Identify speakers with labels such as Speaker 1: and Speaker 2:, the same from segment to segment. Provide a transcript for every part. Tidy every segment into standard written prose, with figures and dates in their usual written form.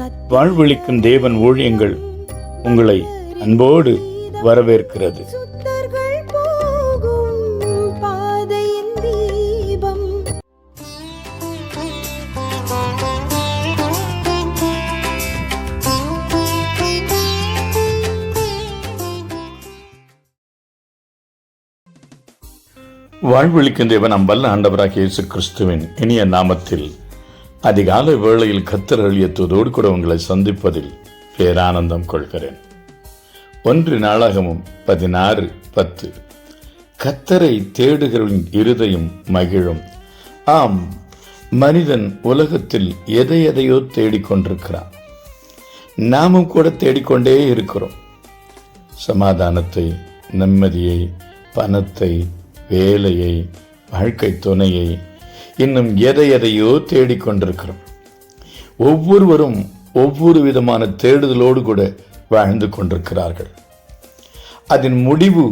Speaker 1: வாழ்வளிக்கும் தேவன் ஊழியங்கள் உங்களை அன்போடு வரவேற்கிறது. வாழ்வளிக்கும் தேவன் நம் வல்ல ஆண்டவராகிய இயேசு கிறிஸ்துவின் இனிய நாமத்தில் அதிகாலை வேளையில் கர்த்தர் அழியத்தோடு கூட உங்களை சந்திப்பதில் பேரானந்தம் கொள்கிறேன். 1 நாளாகமும் 16:10 கர்த்தரை தேடுகிறவர்களின் இருதயம் மகிழும். ஆம், மனிதன் உலகத்தில் எதையோ தேடிக்கொண்டிருக்கிறான். நாமும் கூட தேடிக்கொண்டே இருக்கிறோம். சமாதானத்தை, நிம்மதியை, பணத்தை, வேலையை, வாழ்க்கை துணையை, இன்னும் எதையோ தேடிக்கொண்டிருக்கிறோம். ஒவ்வொருவரும் ஒவ்வொரு விதமான தேடுதலோடு கூட வாழ்ந்து கொண்டிருக்கிறார்கள். அதன் முடிவு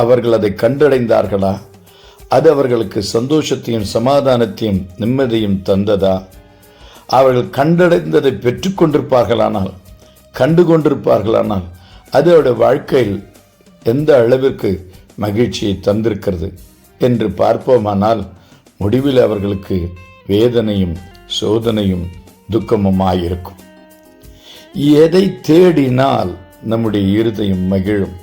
Speaker 1: அவர்கள் அதை கண்டடைந்தார்களா? அது அவர்களுக்கு சந்தோஷத்தையும் சமாதானத்தையும் நிம்மதியும் தந்ததா? அவர்கள் கண்டடைந்ததை பெற்றுக்கொண்டிருப்பார்களானால், கண்டு கொண்டிருப்பார்களானால் அது அவருடைய வாழ்க்கையில் எந்த அளவிற்கு மகிழ்ச்சியை தந்திருக்கிறது என்று பார்ப்போமானால், முடிவில் அவர்களுக்கு வேதனையும் சோதனையும் துக்கமுமாயிருக்கும். எதை தேடினால் நம்முடைய இருதயம் மகிழும்?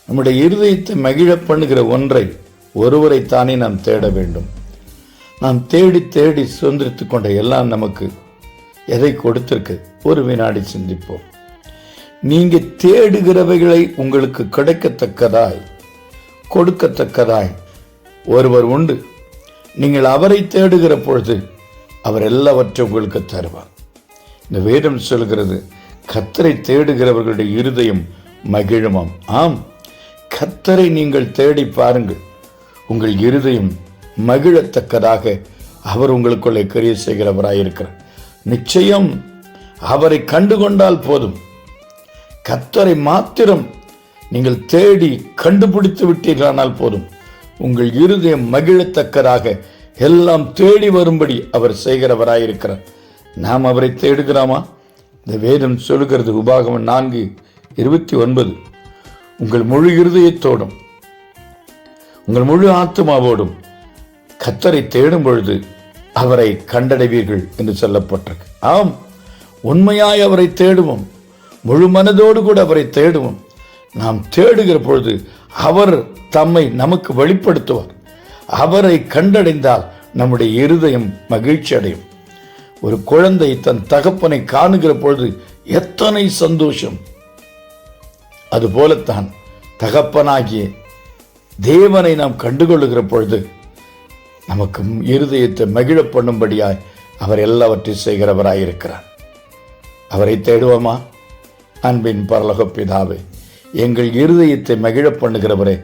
Speaker 1: நம்முடைய இருதயத்தை மகிழ பண்ணுகிற ஒருவரைத்தானே நாம் தேட வேண்டும். நாம் தேடி தேடி சுதந்திரித்துக் கொண்ட எல்லாம் நமக்கு எதை கொடுத்திருக்கு? ஒரு வினாடி சிந்திப்போம். நீங்க தேடுகிறவைகளை உங்களுக்கு கிடைக்கத்தக்கதாய், கொடுக்கத்தக்கதாய் ஒருவர் உண்டு. நீங்கள் அவரை தேடுகிற பொழுது அவர் எல்லாவற்றையும் உங்களுக்கு தருவார். இந்த வேதம் சொல்கிறது, கர்த்தரை தேடுகிறவர்களுடைய இருதயம் மகிழுமாம். ஆம், கர்த்தரை நீங்கள் தேடி பாருங்கள், உங்கள் இருதயம் மகிழத்தக்கதாக அவர் உங்களுக்குள்ளே கிரியை செய்கிறவராயிருக்கிறார். நிச்சயம் அவரை கண்டுகொண்டால் போதும். கர்த்தரை மாத்திரம் நீங்கள் தேடி கண்டுபிடித்து விட்டீர்களானால் போதும், உங்கள் இருதயம் மகிழத்தக்கதாக எல்லாம் தேடி வரும்படி அவர் செய்கிறவராயிருக்கிறார். நாம் அவரை தேடுகிறோமா? இந்த வேதம் சொல்கிறது, உபாகமம் 4:29, உங்கள் முழு இருதயத்தோடும் உங்கள் முழு ஆத்துமாவோடும் கர்த்தரை தேடும் பொழுது அவரை கண்டடைவீர்கள் என்று சொல்லப்பட்டிருக்கு. ஆம், உண்மையாய் அவரை தேடுவோம், முழு மனதோடு கூட அவரை தேடுவோம். நாம் தேடுகிற பொழுது அவர் தம்மை நமக்கு வெளிப்படுத்துவார். அவரை கண்டடைந்தால் நம்முடைய இருதயம் மகிழ்ச்சி அடையும். ஒரு குழந்தை தன் தகப்பனை காணுகிற பொழுது எத்தனை சந்தோஷம்! அதுபோலத்தான் தகப்பனாகிய தேவனை நாம் கண்டுகொள்ளுகிற பொழுது நமக்கு இருதயத்தை மகிழ பண்ணும்படியாய் அவர் எல்லாவற்றையும் செய்கிறவராயிருக்கிறார். அவரை தேடுவோமா? அன்பின் பரலோக பிதாவே, எங்கள் இருதயத்தை மகிழ பண்ணுகிறவரே,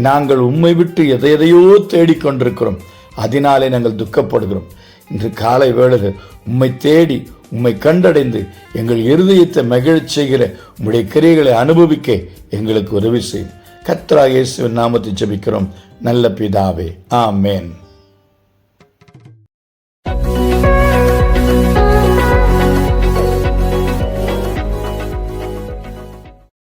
Speaker 1: நாங்கள் உம்மை விட்டு எதையோ தேடிக்கொண்டிருக்கிறோம், அதனாலே நாங்கள் துக்கப்படுகிறோம். இன்று காலை வேளையில் உம்மை தேடி உம்மை கண்டடைந்து எங்கள் இருதயத்தை மகிழச் செய்கிற உம்முடைய கிரியைகளை அனுபவிக்க எங்களுக்கு உதவி செய்யும். கர்த்தராகிய இயேசுவின் நாமத்தை ஜெபிக்கிறோம் நல்ல பிதாவே, ஆமென்.